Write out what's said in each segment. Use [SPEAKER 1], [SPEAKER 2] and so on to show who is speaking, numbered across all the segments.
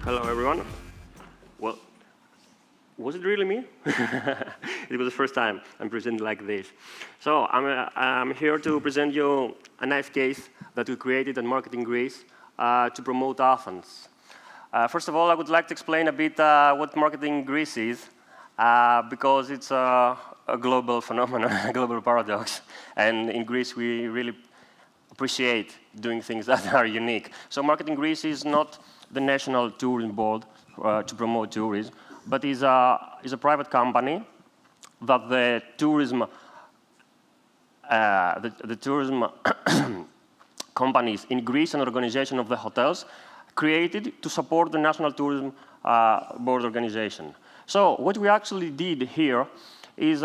[SPEAKER 1] Hello, everyone. Well, was it really me? It was the first time I'm presenting like this. So I'm here to present you a nice case that we created at Marketing Greece to promote Athens. First of all, I would like to explain a bit what Marketing Greece is, because it's a global phenomenon, a global paradox. And in Greece, we really appreciate doing things that are unique. So Marketing Greece is not the national tourism board to promote tourism, but is a private company that the tourism companies in Greece and organization of the hotels created to support the national tourism board organization. So what we actually did here is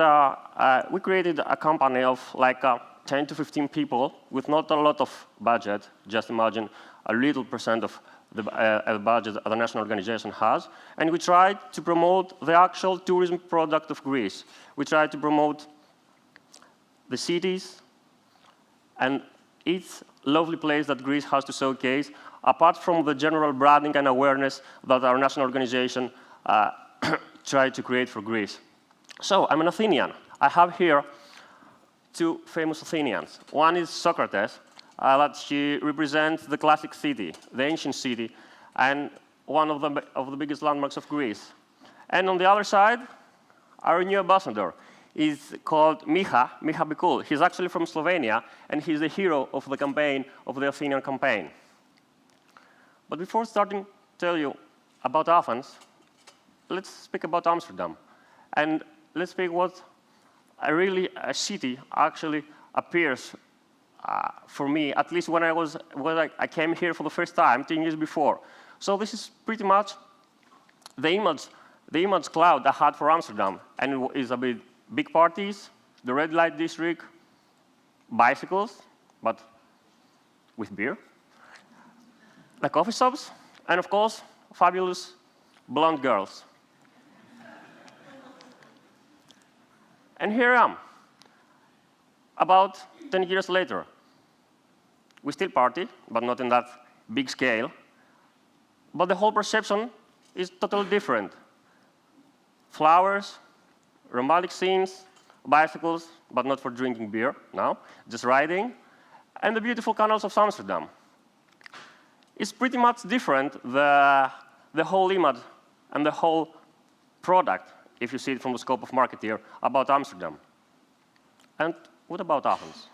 [SPEAKER 1] we created a company of like 10 to 15 people with not a lot of budget. Just imagine a little percent of the budget the national organization has. And we tried to promote the actual tourism product of Greece. We tried to promote the cities and each lovely place that Greece has to showcase, apart from the general branding and awareness that our national organization tried to create for Greece. So I'm an Athenian. I have here two famous Athenians. One is Socrates, that she represents the classic city, the ancient city, and one of the biggest landmarks of Greece. And on the other side, our new ambassador is called Miha Bikul. He's actually from Slovenia, and he's the hero of the campaign, of the Athenian campaign. But before starting to tell you about Athens, let's speak about Amsterdam. And let's speak what a city actually appears for me, at least when I came here for the first time 10 years before. So this is pretty much the image cloud I had for Amsterdam, and it is a big parties, the red light district, bicycles, but with beer, the coffee shops, and of course, fabulous blonde girls. And here I am, about 10 years later. We still party, but not in that big scale. But the whole perception is totally different. Flowers, romantic scenes, bicycles, but not for drinking beer, no, just riding, and the beautiful canals of Amsterdam. It's pretty much different, the whole image and the whole product, if you see it from the scope of marketeer, about Amsterdam. And what about Athens?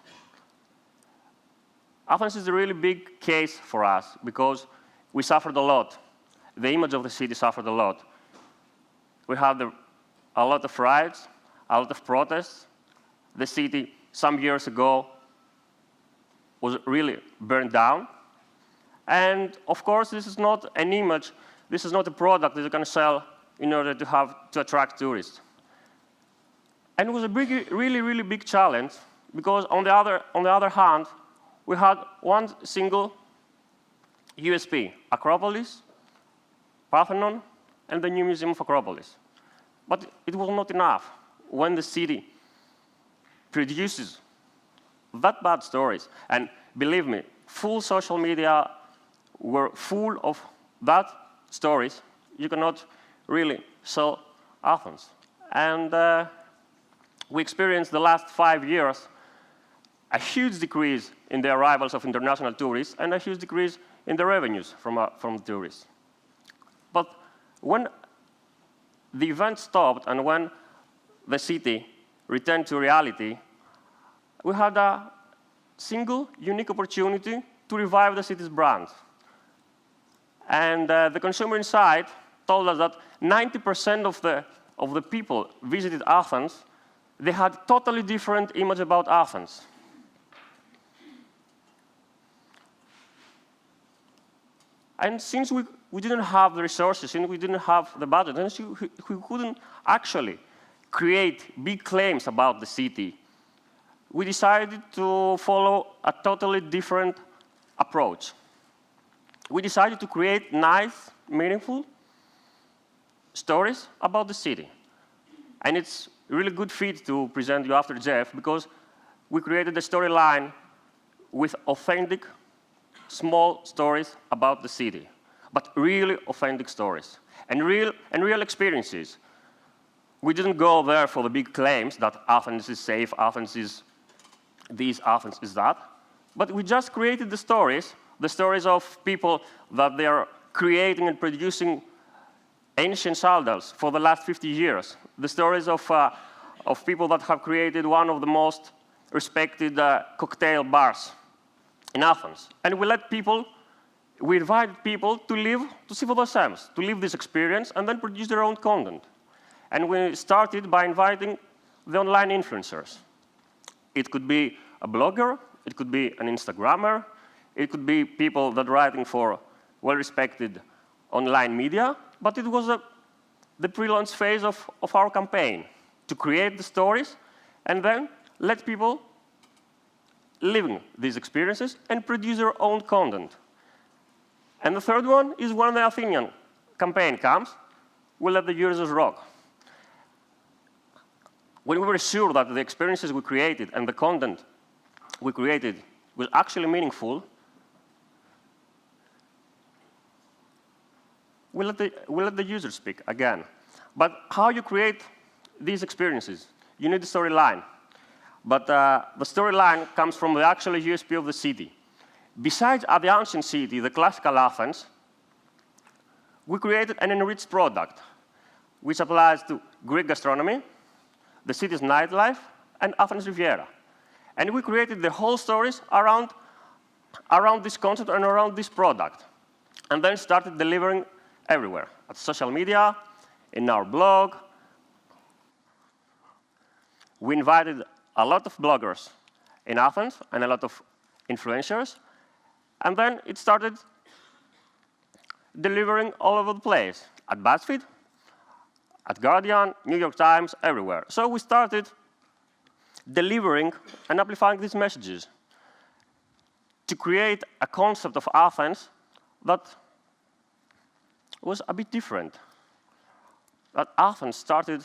[SPEAKER 1] Athens is a really big case for us because we suffered a lot. The image of the city suffered a lot. We had a lot of riots, a lot of protests. The city, some years ago, was really burned down. And of course, this is not an image, this is not a product that you can sell in order to attract tourists. And it was a really big challenge because on the other hand, we had one single USP, Acropolis, Parthenon, and the new Museum of Acropolis. But it was not enough. When the city produces that bad stories, and believe me, full social media were full of that stories, you cannot really sell Athens. And we experienced the last 5 years a huge decrease in the arrivals of international tourists and a huge decrease in the revenues from tourists. But when the event stopped and when the city returned to reality, we had a single, unique opportunity to revive the city's brand. And the consumer insight told us that 90% of the people visited Athens, they had totally different image about Athens. And since we didn't have the resources, since we didn't have the budget, and since we couldn't actually create big claims about the city, we decided to follow a totally different approach. We decided to create nice, meaningful stories about the city. And it's a really good fit to present you after Jeff, because we created a storyline with authentic, small stories about the city. but really authentic stories and real experiences. We didn't go there for the big claims that Athens is safe, Athens is this, Athens is that, but we just created the stories of people that they are creating and producing ancient sandals for the last 50 years, the stories of people that have created one of the most respected cocktail bars in Athens. And we invited people to see for themselves, to live this experience and then produce their own content. And we started by inviting the online influencers. It could be a blogger, it could be an Instagrammer, it could be people that are writing for well-respected online media, but it was the pre-launch phase of our campaign, to create the stories and then let people live these experiences and produce their own content. And the third one is when the Athenian campaign comes, we let the users rock. When we were sure that the experiences we created and the content we created was actually meaningful, we let the users speak again. But how you create these experiences? You need a storyline. But the storyline comes from the actual USP of the city. Besides the ancient city, the classical Athens, we created an enriched product, which applies to Greek gastronomy, the city's nightlife, and Athens Riviera. And we created the whole stories around this concept and around this product, and then started delivering everywhere, at social media, in our blog. We invited a lot of bloggers in Athens and a lot of influencers, and then it started delivering all over the place, at BuzzFeed, at Guardian, New York Times, everywhere. So we started delivering and amplifying these messages to create a concept of Athens that was a bit different. That Athens started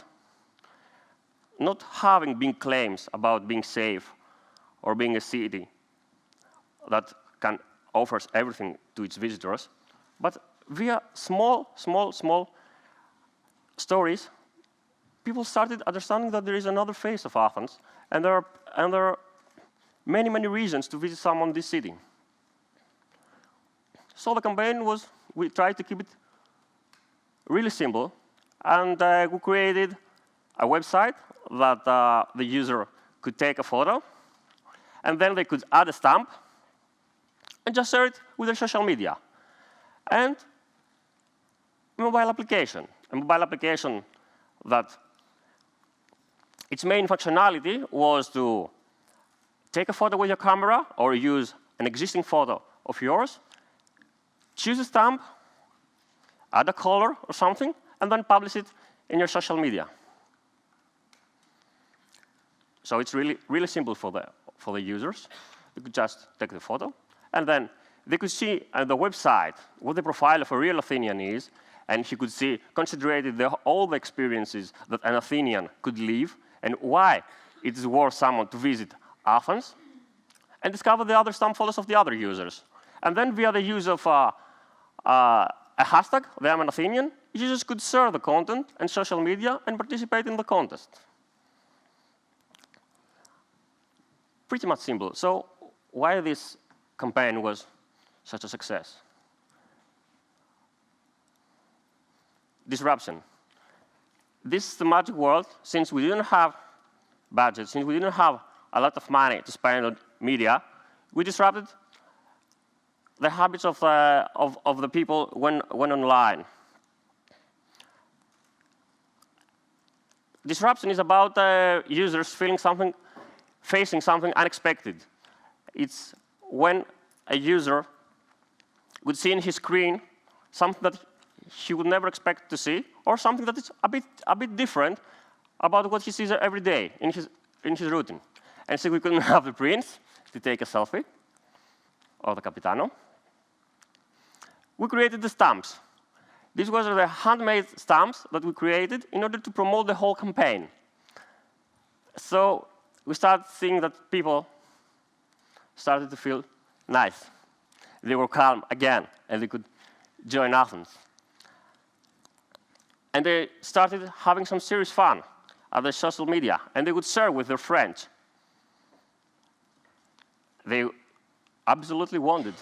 [SPEAKER 1] not having big claims about being safe or being a city that offers everything to its visitors, but via small stories, people started understanding that there is another face of Athens, and there are many reasons to visit someone in this city. So the campaign was, we tried to keep it really simple, and we created a website that the user could take a photo, and then they could add a stamp, and just share it with their social media. And a mobile application that its main functionality was to take a photo with your camera or use an existing photo of yours, choose a stamp, add a color or something, and then publish it in your social media. So it's really simple for the users. They could just take the photo, and then they could see on the website what the profile of a real Athenian is, and he could see, concentrated all the experiences that an Athenian could live, and why it is worth someone to visit Athens, and discover the other stamp photos of the other users. And then via the use of a hashtag, the I'm an Athenian, users could share the content and social media and participate in the contest. Pretty much simple. So why this campaign was such a success? Disruption. This is the magic world. Since we didn't have budget, since we didn't have a lot of money to spend on media, we disrupted the habits of the people when online. Disruption is about users facing something unexpected. It's when a user would see in his screen something that he would never expect to see, or something that is a bit different about what he sees every day in his routine. And so we couldn't have the prince to take a selfie, or the capitano. We created the stamps. These were the handmade stamps that we created in order to promote the whole campaign. So we started seeing that people started to feel nice. They were calm again, and they could join Athens. And they started having some serious fun at the social media, and they would share with their friends. They absolutely wanted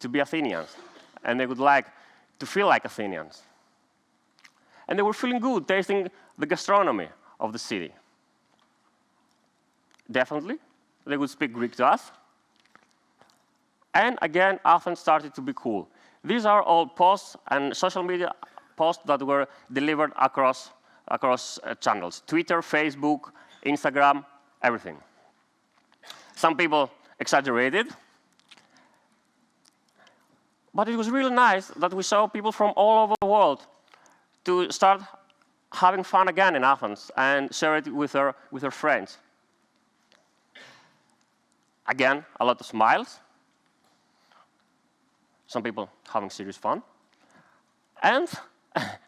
[SPEAKER 1] to be Athenians, and they would like to feel like Athenians. And they were feeling good, tasting the gastronomy of the city. Definitely, they would speak Greek to us. And again, Athens started to be cool. These are all posts and social media posts that were delivered across channels: Twitter, Facebook, Instagram, everything. Some people exaggerated, but it was really nice that we saw people from all over the world to start having fun again in Athens and share it with their friends. Again, a lot of smiles. Some people having serious fun. And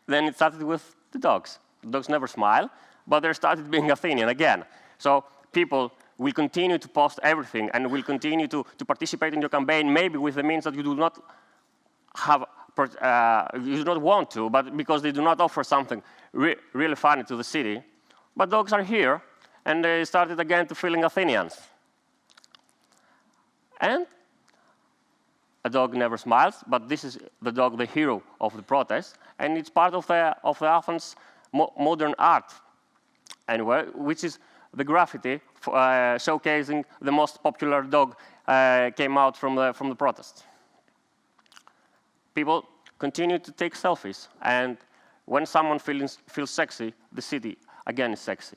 [SPEAKER 1] then it started with the dogs. The dogs never smile, but they started being Athenian again. So people will continue to post everything and will continue to participate in your campaign, maybe with the means that you do not have, you do not want to, but because they do not offer something really funny to the city. But dogs are here, and they started again to feeling Athenians. And a dog never smiles, but this is the dog, the hero of the protest, and it's part of the Athens modern art, anyway, which is the graffiti showcasing the most popular dog came out from the protest. People continue to take selfies, and when someone feels sexy, the city again is sexy.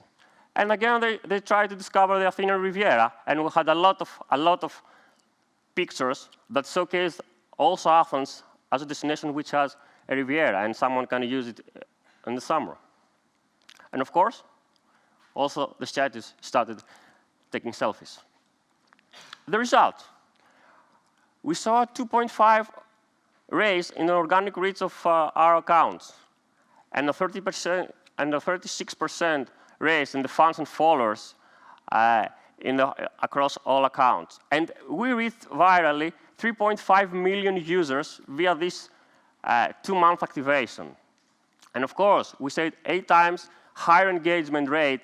[SPEAKER 1] And again, they try to discover the Athenian Riviera, and we had a lot of pictures that showcase also Athens as a destination which has a Riviera, and someone can use it in the summer. And of course, also the statues started taking selfies. The result, we saw a 2.5 raise in the organic reach of our accounts, and a 30% and a 36% raise in the fans and followers across all accounts. And we reached virally 3.5 million users via this 2-month activation. And of course, we saw 8 times higher engagement rate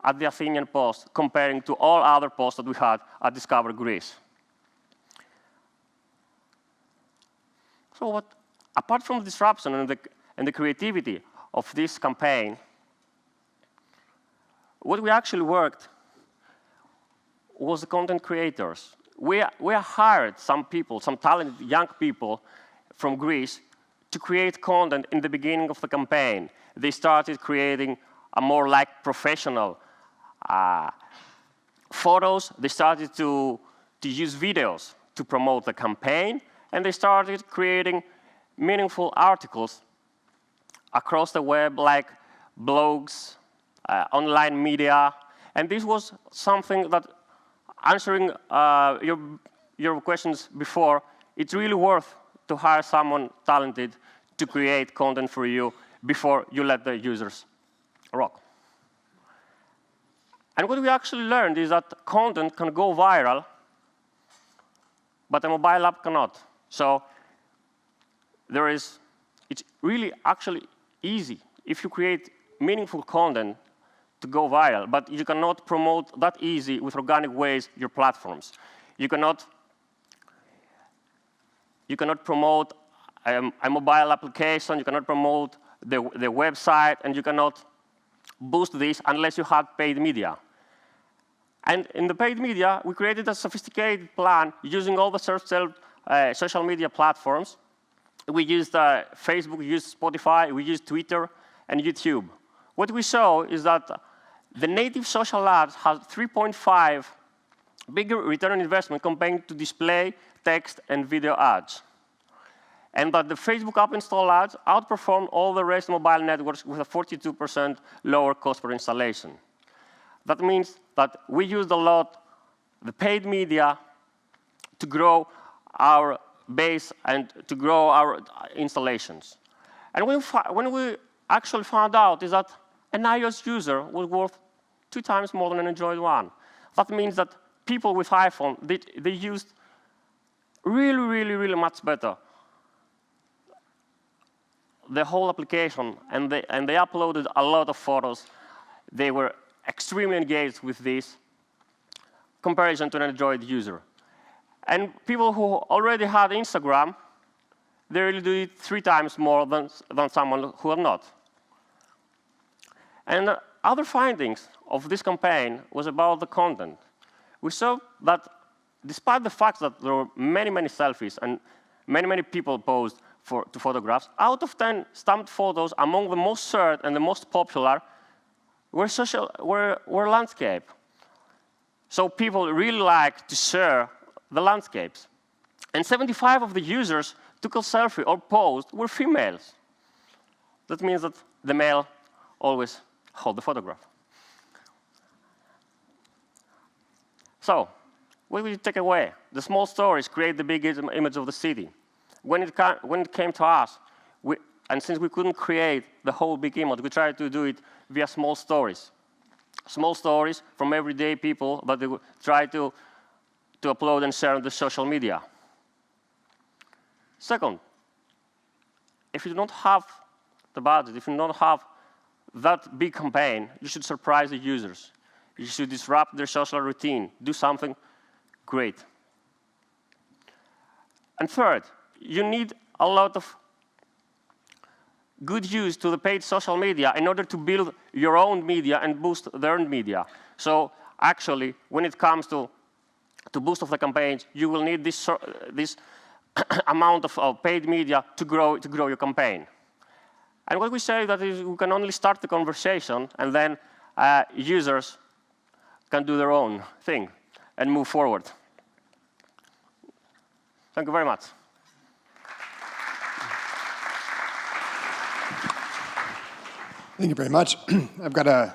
[SPEAKER 1] at the Athenian post comparing to all other posts that we had at Discover Greece. So apart from the disruption and the creativity of this campaign, what we actually worked was the content creators. We hired some people, some talented young people from Greece to create content in the beginning of the campaign. They started creating a more like professional photos. They started to use videos to promote the campaign, and they started creating meaningful articles across the web, like blogs, online media, and this was something that, answering your questions before, it's really worth to hire someone talented to create content for you before you let the users rock. And what we actually learned is that content can go viral, but a mobile app cannot. So it's really actually easy if you create meaningful content to go viral, but you cannot promote that easy with organic ways your platforms. You cannot promote a mobile application, you cannot promote the website, and you cannot boost this unless you have paid media. And in the paid media, we created a sophisticated plan using all the social media platforms. We used Facebook, we used Spotify, we used Twitter, and YouTube. What we saw is that the native social ads have 3.5 bigger return on investment compared to display, text, and video ads. And that the Facebook app install ads outperform all the rest of mobile networks with a 42% lower cost per installation. That means that we used a lot the paid media to grow our base and to grow our installations. And when we actually found out is that an iOS user was worth 2 times more than an Android one. That means that people with iPhone, they used really much better the whole application, and they uploaded a lot of photos. They were extremely engaged with this comparison to an Android user. And people who already had Instagram, they really do it 3 times more than someone who had not. And other findings of this campaign was about the content. We saw that despite the fact that there were many, many selfies and many, many people posed to photographs, out of 10 stamped photos, among the most shared and the most popular were landscape. So people really like to share the landscapes. And 75 of the users took a selfie or posed were females. That means that the male always hold the photograph. So, what did we take away? The small stories create the big image of the city. When it came to us, and since we couldn't create the whole big image, we tried to do it via small stories. Small stories from everyday people that they try to upload and share on the social media. Second, if you don't have the budget, if you don't have that big campaign, you should surprise the users. You should disrupt their social routine, do something great. And third, you need a lot of good use to the paid social media in order to build your own media and boost their own media. So actually, when it comes to boost of the campaigns, you will need this amount of paid media to grow your campaign. And what we say that is we can only start the conversation, and then users can do their own thing and move forward. Thank you very much.
[SPEAKER 2] Thank you very much. I've got a